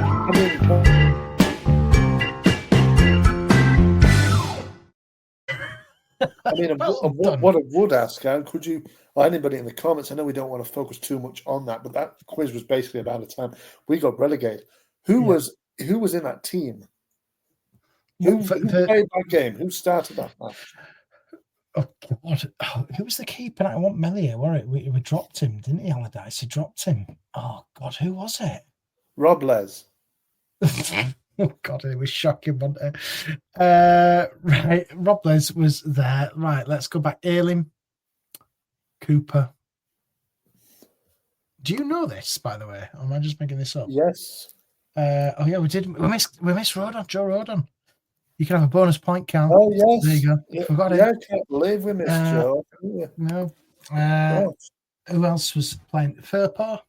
What I would ask, Aaron, could you, or anybody in the comments, I know we don't want to focus too much on that, but that quiz was basically about the time we got relegated. Who was in that team? Who played that game? Who started that match? Oh, God. Who was the keeper? I want Melia, were it? We dropped him, didn't he, Allardyce? He dropped him. Oh, God, who was it? Rob Les. Oh, God, it was shocking, wasn't it? Right, Rob Les was there. Right, let's go back. Ayling, Cooper. Do you know this, by the way? Or am I just making this up? Yes. We did. We missed Rodon, Joe Rodon. You can have a bonus point count. Oh, yes. There you go. Forgot it. I can't believe we missed Joe. No. Who else was playing? Firpo.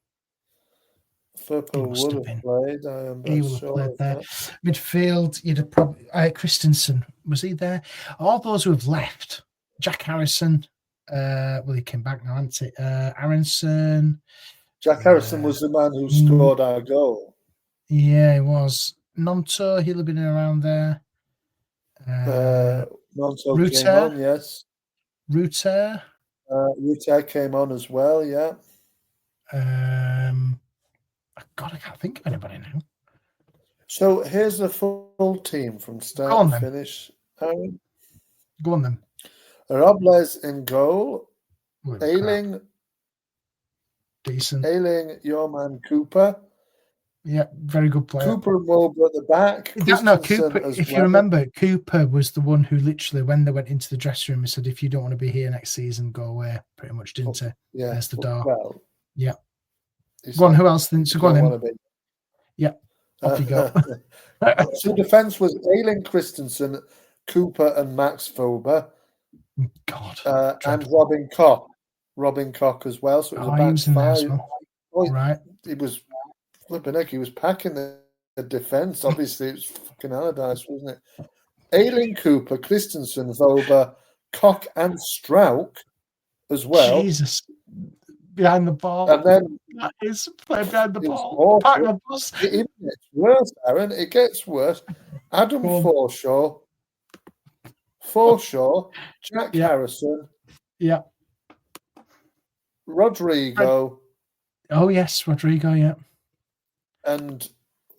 Firpo must would have have been. played. I am He will have sure played of there. that. Midfield, you'd have probably Christensen. Was he there? All those who have left. Jack Harrison. Well, he came back now, hasn't he? Aronson. Jack Harrison was the man who scored our goal. Yeah, he was. Nonto, he'll have been around there. Nonto came on, yes. Ruter. Ruter came on as well, yeah. God, I can't think of anybody now. So here's the full team from start to finish. Aaron. Go on then. Robles in goal. Ayling. Decent. Ayling, your man Cooper. Yeah, very good player. Cooper and Wilbur at the back. Cooper, if you remember, Cooper was the one who literally, when they went into the dressing room, he said, if you don't want to be here next season, go away, pretty much, didn't he? Yeah. There's the door. Well, yeah. Go on, who else then? So go on then. Yeah, off you go. So defence was Ayling, Christensen, Cooper and Max Fober. God. And Robin Koch. Robin Koch as well. So it was a back five. Right. It was flipping heck. He was packing the defence. Obviously, it was fucking Allardyce, wasn't it? Ayling, Cooper, Christensen, Fober, Koch and Strauch as well. Jesus. Behind the ball. And then that is playing behind the ball. It even gets worse, Aaron. It gets worse. Adam Forshaw, Jack Harrison. Yeah. Rodrigo. Oh, yes, Rodrigo, yeah. And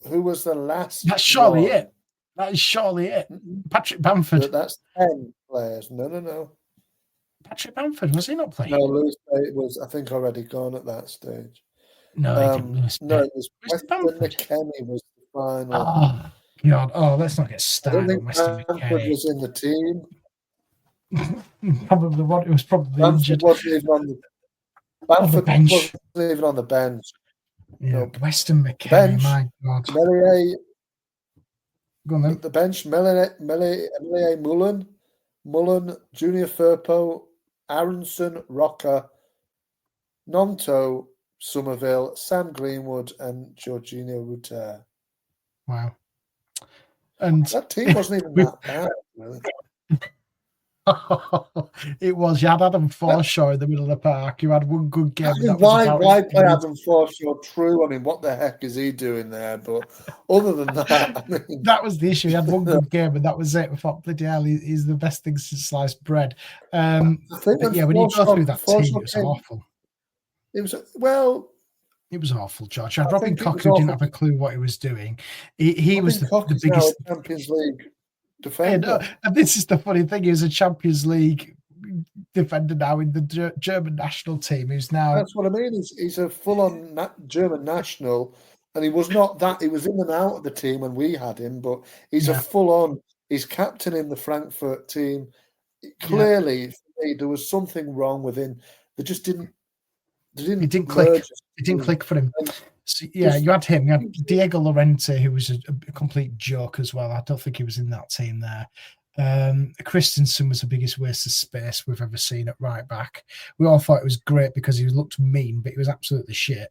who was the last? That's surely it. That is surely it. Patrick Bamford. But that's 10 players. No. Patrick Bamford, was he not playing? No, Lewis Bay was, I think, already gone at that stage. No, he didn't. It was Weston McKennie was the final. Oh, God. Oh, let's not get started. I don't think Bamford was in the team. Probably what it was probably injured. Wasn't even on the Bamford wasn't even on the bench. Yeah, no. Weston McKennie, my God. Melier, go on then. The bench, Melier Mullen, Junior Firpo, Aronson, Rocker, Nonto, Somerville, Sam Greenwood, and Jorginho Ruter. Wow. And that team wasn't even that bad, really. It was. You had Adam Forshaw in the middle of the park. You had one good game. I mean, why play Adam Forshaw true? I mean, what the heck is he doing there? But other than that, I mean, that was the issue. He had one good game, and that was it. We thought, bloody hell, he's the best thing since sliced bread. But yeah, when you go through that team, it was awful. It was It was awful, George. You had Robin Koch, who didn't have a clue what he was doing. He was the biggest Champions League defender. And this is the funny thing: he was a Champions League defender now in the German national team. Who's now? That's what I mean. He's a full-on German national, and he was not that. He was in and out of the team when we had him, but he's a full-on. He's captain in the Frankfurt team. Clearly, there was something wrong with him. They just didn't. It didn't click. It didn't click for him. So, yeah, you had him. You had Diego Llorente, who was a complete joke as well. I don't think he was in that team there. Christensen was the biggest waste of space we've ever seen at right back. We all thought it was great because he looked mean, but he was absolutely shit.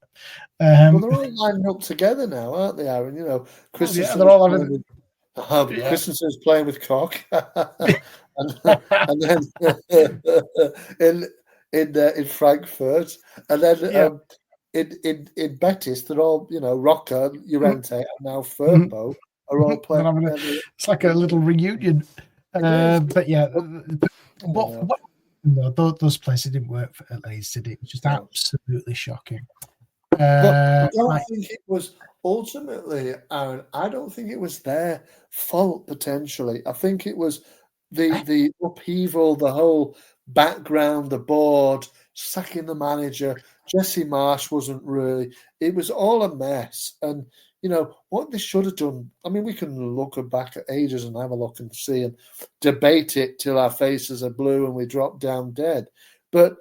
Well, they're all lining up together now, aren't they, Aaron? You know, Christensen's Christensen's playing with Koch, and then in Frankfurt, and then. In Betis, they're all, Rocker, Llorente, and now Firpo are all playing together. It's like a little reunion. But yeah, those places didn't work at Leeds, did it? It was just absolutely shocking. But I don't think it was ultimately, Aaron. I don't think it was their fault potentially. I think it was the upheaval, the whole background, the board, sacking the manager. Jesse Marsh wasn't really. It was all a mess. And, what they should have done, I mean, we can look back at ages and have a look and see and debate it till our faces are blue and we drop down dead. But,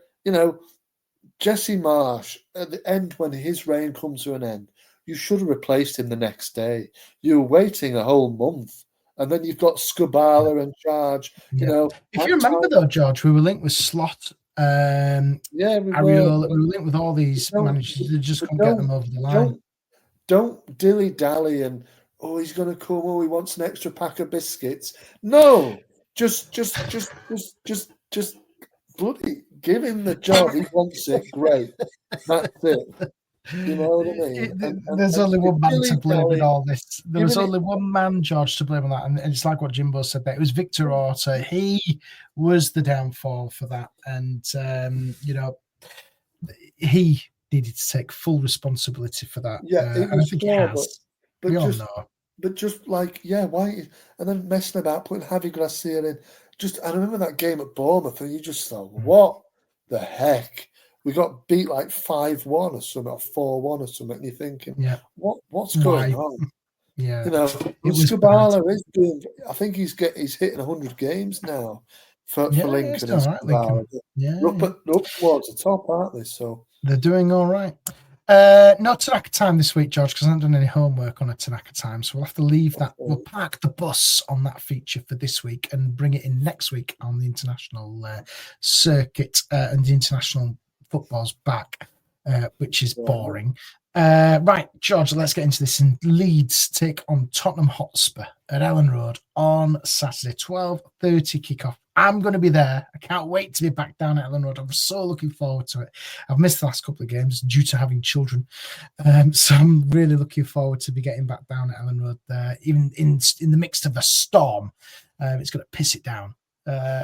Jesse Marsh, at the end, when his reign comes to an end, you should have replaced him the next day. You were waiting a whole month. And then you've got Scubala in charge. Yeah. If you remember, though, George, we were linked with Slot. We were linked with all these managers. They just couldn't get them over the line. don't dilly-dally and, oh, he's going to come, oh, he wants an extra pack of biscuits. No, just bloody give him the job. He wants it. Great. That's it. You know what I mean? There's only one man to blame in all this. There was only it, one man, George, to blame on that. And it's like what Jimbo said there. It was Victor Orta. He was the downfall for that. And, he needed to take full responsibility for that. Yeah, and I think he has. But we just, all know. But just like, why? And then messing about, putting Javi Gracia in. I remember that game at Bournemouth, and you just thought, what the heck? We got beat like 5-1 or something, or 4-1 or something. And you're thinking, what's going on? Yeah, Skubala is doing. I think he's hitting 100 games now for Lincoln. All right, Lincoln. Up towards the top, aren't they? So they're doing all right. No Tanaka time this week, George, because I haven't done any homework on a Tanaka time, so we'll have to leave that. We'll park the bus on that feature for this week and bring it in next week on the international circuit, and the international football's back, which is boring. Right, George, let's get into this. And Leeds take on Tottenham Hotspur at Ellen Road on Saturday, 12:30 kickoff. I'm going to be there. I can't wait to be back down at Ellen Road. I'm so looking forward to it. I've missed the last couple of games due to having children. So I'm really looking forward to be getting back down at Ellen Road there, even in the midst of a storm. It's going to piss it down.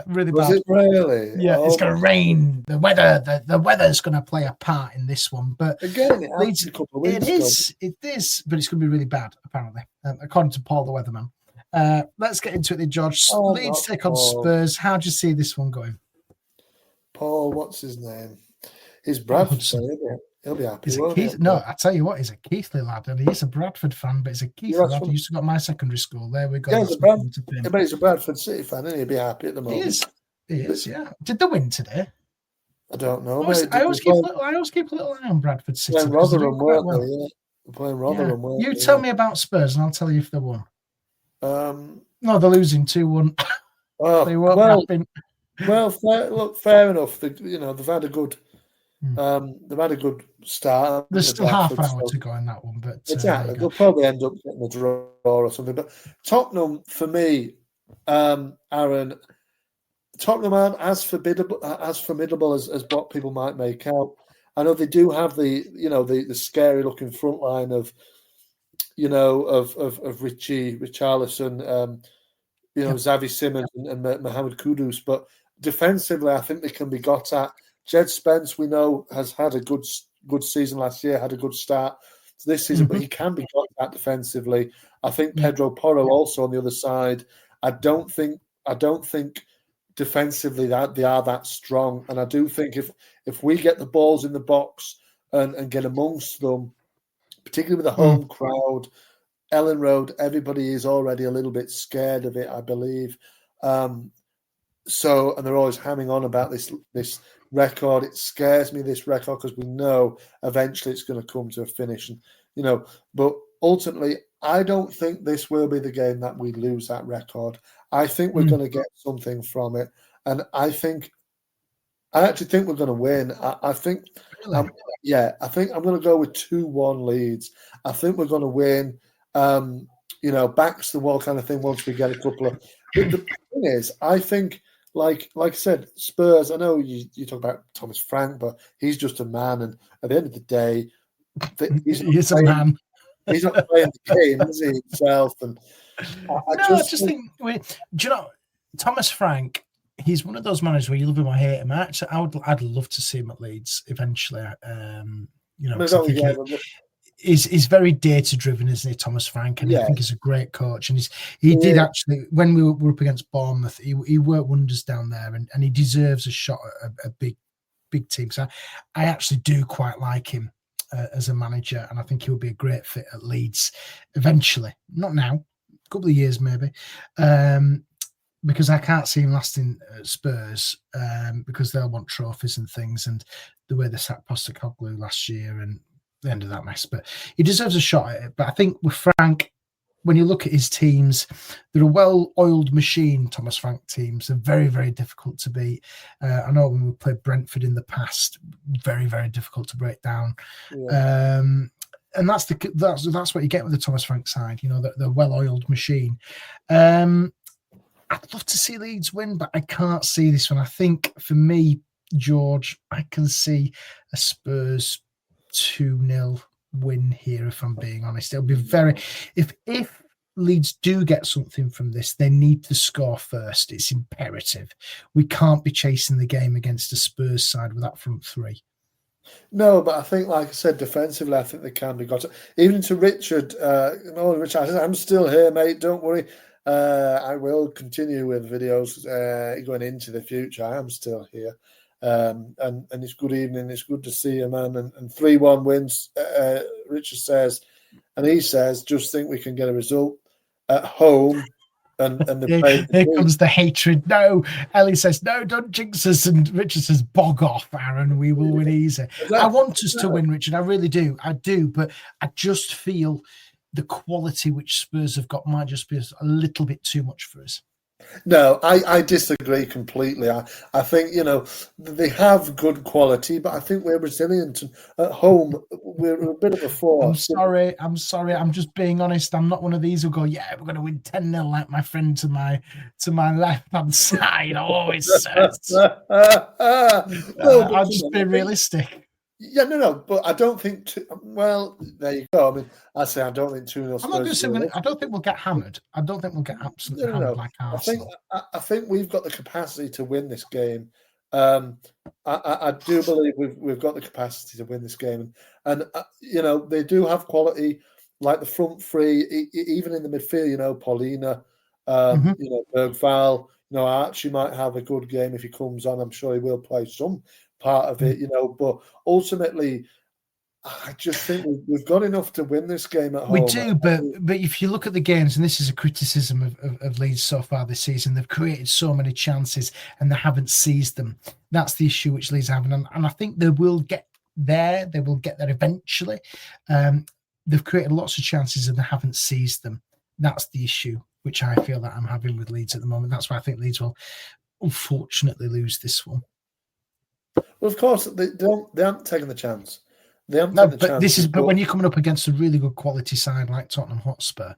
Really bad. Was it really? Yeah, it's going to rain. The weather's going to play a part in this one. But again, it is, but it's going to be really bad, apparently, according to Paul the weatherman. Let's get into it then, George. Leeds take on Spurs. How do you see this one going? Paul, what's his name? He's Bradford. He'll be happy. No, I tell you what, he's a Keithley lad, and he's a Bradford fan, but he's a Keithley lad. He used to go to my secondary school. There we go. Yeah, but he's a Bradford City fan, and he'll be happy at the moment. He is, yeah. Did they win today? I don't know. I always keep a little eye on Bradford City. Playing Rotherham, playing Rotherham. You tell me about Spurs, and I'll tell you if they won. No, they're losing 2-1. They won't happen. Well, fair enough. They've had a good. They've had a good start. There's still half an hour to go in that one, but exactly, they'll probably end up getting a draw or something. But Tottenham, for me, Arron, Tottenham aren't as formidable as what people might make out. I know they do have the scary looking front line of Richarlison, Xavi Simons and Mohamed Kudus, but defensively, I think they can be got at. Jed Spence, we know, has had a good season last year, had a good start to this season, but he can be got at defensively. I think Pedro Porro also on the other side. I don't think defensively that they are that strong, and I do think if we get the balls in the box and get amongst them, particularly with the home crowd, Ellen Road, everybody is already a little bit scared of it, I believe. And they're always hamming on about this record. It scares me, this record, because we know eventually it's going to come to a finish. And, but ultimately, I don't think this will be the game that we lose that record. I think we're going to get something from it. And I actually think we're going to win. I think I'm going to go with 2-1 Leeds. I think we're going to win. Backs the wall kind of thing once we get a couple of. But the thing is, I think, like I said, Spurs. I know you talk about Thomas Frank, but he's just a man, and at the end of the day, he's a man. He's not playing the game, is he himself? And I just think. Do you know Thomas Frank? He's one of those managers where you love him or hate him. I'd love to see him at Leeds eventually. He's very data driven, isn't he, Thomas Frank? And I think he's a great coach. And he did actually, when we were up against Bournemouth, he worked wonders down there, and he deserves a shot at a big team. So I actually do quite like him as a manager, and I think he would be a great fit at Leeds eventually. Not now, a couple of years maybe. Because I can't see him lasting at Spurs, because they'll want trophies and things, and the way they sacked Postecoglou last year and the end of that mess. But he deserves a shot at it. But I think with Frank, when you look at his teams, they're a well-oiled machine, Thomas Frank teams. They're very, very difficult to beat. I know when we played Brentford in the past, very, very difficult to break down. Yeah. and that's what you get with the Thomas Frank side. The well-oiled machine. I'd love to see Leeds win, but I can't see this one. I think for me, George, I can see a Spurs 2-0 win here, if I'm being honest. It'll be if Leeds do get something from this, they need to score first. It's imperative. We can't be chasing the game against a Spurs side with that front three. No, but I think, like I said, defensively, I think they can be got. Even to Richard, Richard, I'm still here, mate. Don't worry. I will continue with videos going into the future. I am still here. And it's good evening. It's good to see you, man. And 3-1 wins, Richard says. And he says, just think we can get a result at home. And here comes the hatred. No, Ellie says, no, don't jinx us. And Richard says, bog off, Arron. We will win easy. I want us to win, Richard. I really do. I do. But I just feel the quality which Spurs have got might just be a little bit too much for us. No, I disagree completely. I think, they have good quality, but I think we're resilient. At home, we're a bit of a force. I'm sorry. I'm just being honest. I'm not one of these who go, yeah, we're going to win 10-0 like my friend to my left-hand side always says. I'm just being realistic. Yeah, no, but I don't think. Well, there you go. I mean, I say I don't think 2-0. I'm not going to say I don't think we'll get hammered. I don't think we'll get absolutely hammered like Arsenal. I think we've got the capacity to win this game. I do believe we've got the capacity to win this game, and they do have quality, like the front three, even in the midfield. Paulina, Bergval. Archie might have a good game if he comes on. I'm sure he will play some part of it, but ultimately, I just think we've got enough to win this game at home. We do, but if you look at the games, and this is a criticism of Leeds so far this season, they've created so many chances and they haven't seized them. That's the issue which Leeds have, and I think they will get there. They will get there eventually. They've created lots of chances and they haven't seized them. That's the issue which I feel that I'm having with Leeds at the moment. That's why I think Leeds will unfortunately lose this one. Well, of course, they haven't taken the chance. But when you're coming up against a really good quality side like Tottenham Hotspur,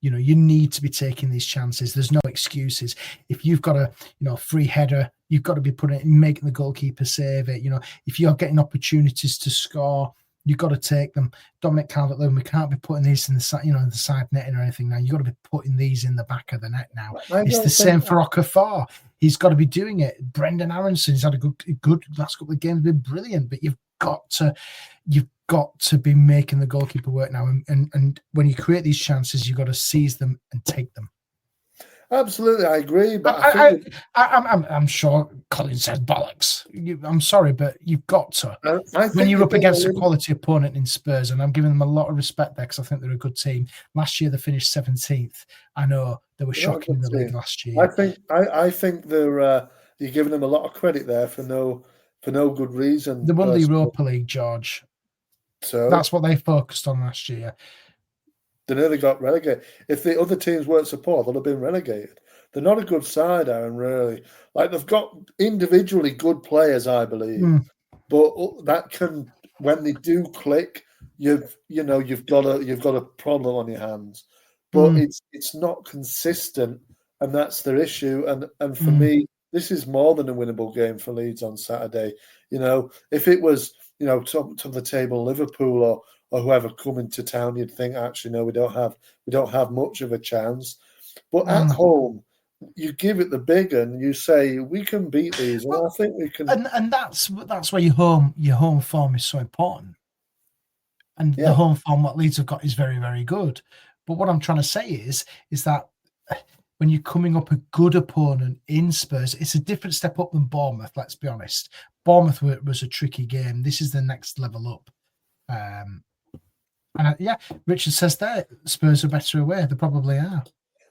you need to be taking these chances. There's no excuses. If you've got a free header, you've got to be putting it in, making the goalkeeper save it. If you're getting opportunities to score, you've got to take them. Dominic Calvert-Lewin, we can't be putting these in the side, the side netting or anything now. You've got to be putting these in the back of the net now. It's the same for Okafor. He's got to be doing it. Brendan Aronson, he's had a good last couple of games, been brilliant. But you've got to be making the goalkeeper work now. And when you create these chances, you've got to seize them and take them. Absolutely, I agree. But I'm sure Colin says bollocks. I'm sorry, but you've got to. When you're up against a quality opponent in Spurs, and I'm giving them a lot of respect there because I think they're a good team. Last year they finished 17th. I know they were shocking in the league last year. I think they're you're giving them a lot of credit there for no good reason. They won the Europa League, George. So that's what they focused on last year. They nearly got relegated. If the other teams weren't support, they'd have been relegated. They're not a good side, Aaron, really. Like, they've got individually good players, I believe. But that can, when they do click, you've got a problem on your hands. But it's not consistent, and that's their issue. And for me, this is more than a winnable game for Leeds on Saturday. If it was, top of the table Liverpool or whoever coming to town, you'd think, actually, no, we don't have much of a chance. But at home, you give it the big and you say we can beat these, and I think we can. And that's where your home form is so important. And the home form what Leeds have got is very, very good. But what I'm trying to say is that when you're coming up a good opponent in Spurs, it's a different step up than Bournemouth. Let's be honest. Bournemouth was a tricky game. This is the next level up. Richard says there, Spurs are better away. They probably are.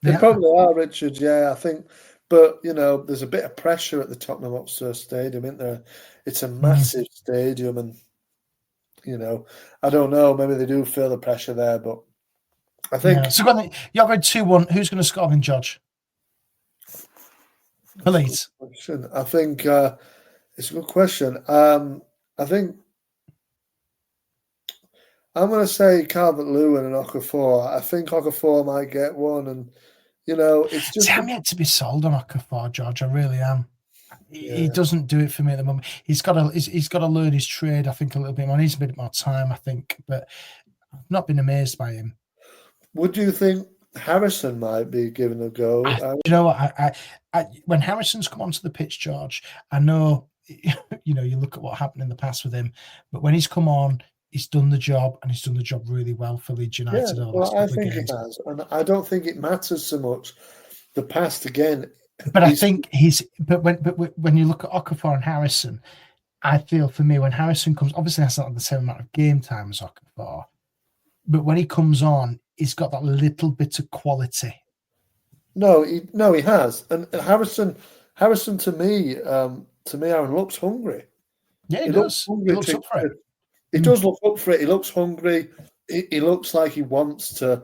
They probably are, Richard. Yeah, I think. But, there's a bit of pressure at the Tottenham Hotspur Stadium, isn't there? It's a massive stadium and, I don't know. Maybe they do feel the pressure there, but I think... Yeah. So you're going 2-1. Who's going to score then, George? Please. I think it's a good question. I I'm going to say Calvert-Lewin and Okafor. I think Okafor might get one, and it's just. See, I'm yet to be sold on Okafor, George. I really am. He doesn't do it for me at the moment. He's got to learn his trade. I think a little bit more. He needs a bit more time, I think, but I've not been amazed by him. Would you think Harrison might be given a go? You know what? I when Harrison's come onto the pitch, George, I know you look at what happened in the past with him, but when he's come on, he's done the job, and he's done the job really well for Leeds United. I think he has, and I don't think it matters so much the past again. But I think when you look at Okafor and Harrison, I feel for me when Harrison comes, obviously that's not the same amount of game time as Okafor, but when he comes on, he's got that little bit of quality. No, he has, and Harrison to me, Aaron looks hungry. Yeah, he does. He looks up for it. He does look up for it. He looks hungry. He looks like he wants to.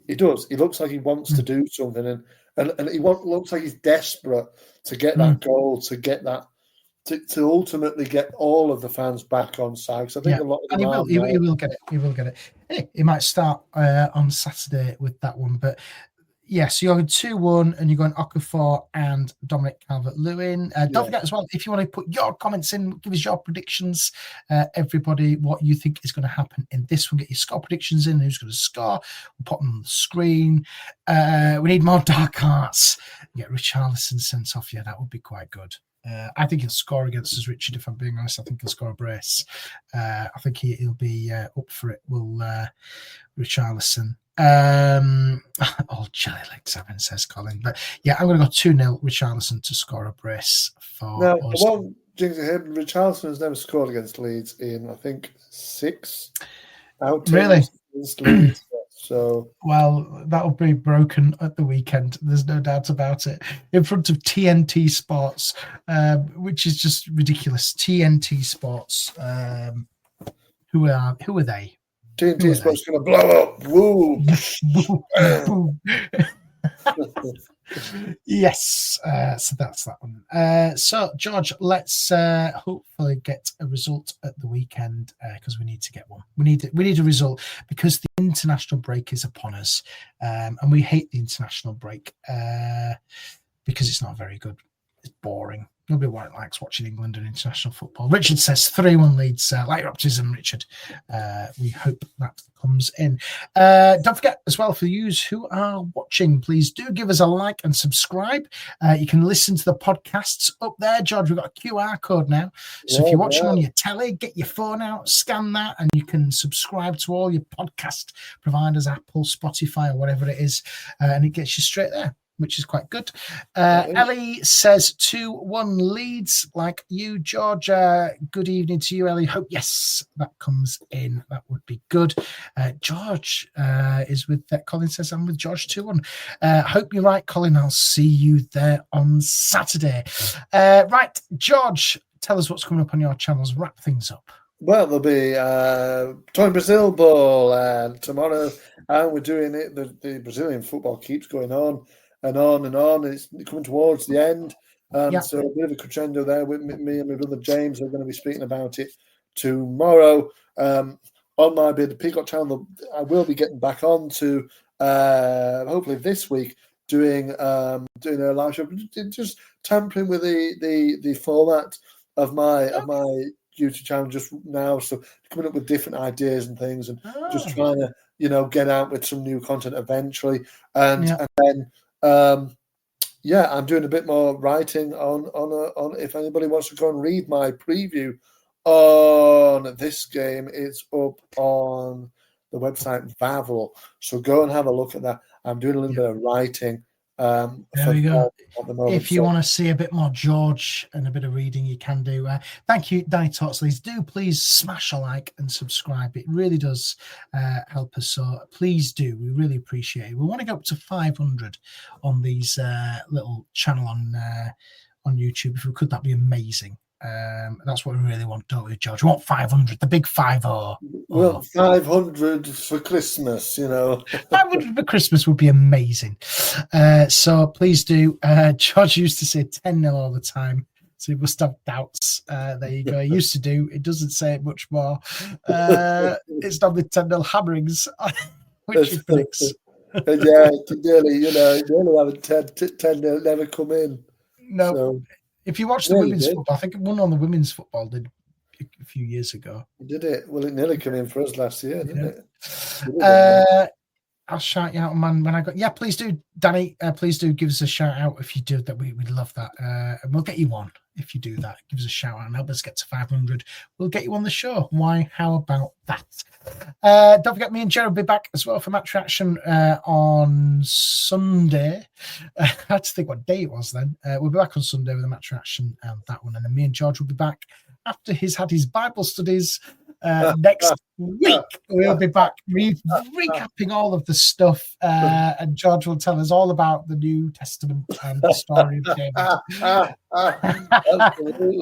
He does. He looks like he wants to do something, and he looks like he's desperate to get that goal, to get that, to ultimately get all of the fans back on side. So I think a lot of them he will get it. He will get it. Hey, he might start on Saturday with that one, but. Yes, so you're going 2-1 and you're going Okafor and Dominic Calvert-Lewin. Don't forget as well, if you want to put your comments in, give us your predictions, everybody, what you think is going to happen in this one. Get your score predictions in, who's going to score. We'll put them on the screen. We need more dark arts. Get Richarlison sent off. Yeah, that would be quite good. I think he'll score against us, Richard, if I'm being honest. I think he'll score a brace. I think he'll be up for it. Richarlison. Old jelly leg 7 says Colin, but yeah, I'm going to go 2-0 Richarlison to score a brace for now, us. The one jinx ahead, Richarlison has never scored against Leeds in I think 6 out against Leeds. So well, that'll be broken at the weekend. There's no doubt about it. In front of TNT Sports, which is just ridiculous. TNT Sports. Who are they? TNT Sports going to blow up. Woo! Yes, so that's that one. So, George, let's hopefully get a result at the weekend because we need to get one. We need a result because the international break is upon us, and we hate the international break because it's not very good. It's boring. Nobody likes watching England and international football. Richard says 3-1 Leeds. Like your optimism, Richard. We hope that comes in. Don't forget as well, for you who are watching, please do give us a like and subscribe. You can listen to the podcasts up there. George, we've got a QR code now. So if you're watching on your telly, get your phone out, scan that, and you can subscribe to all your podcast providers, Apple, Spotify, or whatever it is, and it gets you straight there, which is quite good. Ellie says 2-1 Leeds, like you, George. Good evening to you, Ellie. Hope, yes, that comes in. That would be good. George is with Colin says, I'm with George 2-1. Hope you're right, Colin. I'll see you there on Saturday. Right, George, tell us what's coming up on your channels. Wrap things up. Well, there'll be Toy Brazil Ball tomorrow, and we're doing it. The Brazilian football keeps going on and on and on. It's coming towards the end. So a bit of a crescendo there with me and my brother James are going to be speaking about it tomorrow. On my the Peacock channel, I will be getting back on to hopefully this week doing a live show, just tampering with the format of my YouTube channel just now. So coming up with different ideas and things, and just trying to get out with some new content eventually, and then. I'm doing a bit more writing on if anybody wants to go and read my preview on this game, it's up on the website Vavel. So go and have a look at that. I'm doing a little bit of writing. There we go. If you want to see a bit more George and a bit of reading, you can do. Thank you, Danny Tortsley. Do please smash a like and subscribe. It really does help us. So please do. We really appreciate it. We want to get up to 500 on these little channel on YouTube. If we could, that'd be amazing. That's what we really want, don't we, George? We want 500, the big 5-0. Well, 500 for Christmas, 500 for Christmas would be amazing. So please do. George used to say 10-0 all the time. So he must have doubts. There you go. He used to do. It doesn't say it much more. It's normally 10-0 hammerings, which he predicts. Yeah, nearly having 10 never come in. No. So, if you watch the women's football, I think one on the women's football did a few years ago. Did it? Well, it nearly came in for us last year, didn't it? I'll shout you out, man, when I got. Yeah, please do, Danny. Please do give us a shout out if you do that. We'd love that. And we'll get you on if you do that. Give us a shout out and help us get to 500. We'll get you on the show. Why? How about that? Don't forget, me and Jared will be back as well for Match Reaction on Sunday. I had to think what day it was then. We'll be back on Sunday with a Match Reaction and that one. And then me and George will be back after he's had his Bible studies. Next week we'll be back recapping all of the stuff, and George will tell us all about the New Testament and the story of David.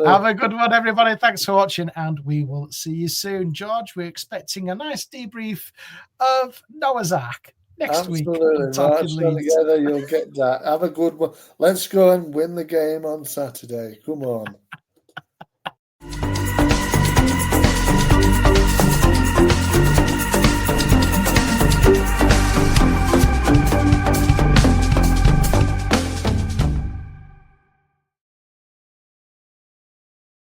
Have a good one, everybody. Thanks for watching, and we will see you soon. George, we're expecting a nice debrief of Noah's Ark next week. Absolutely, together you'll get that. Have a good one. Let's go and win the game on Saturday. Come on.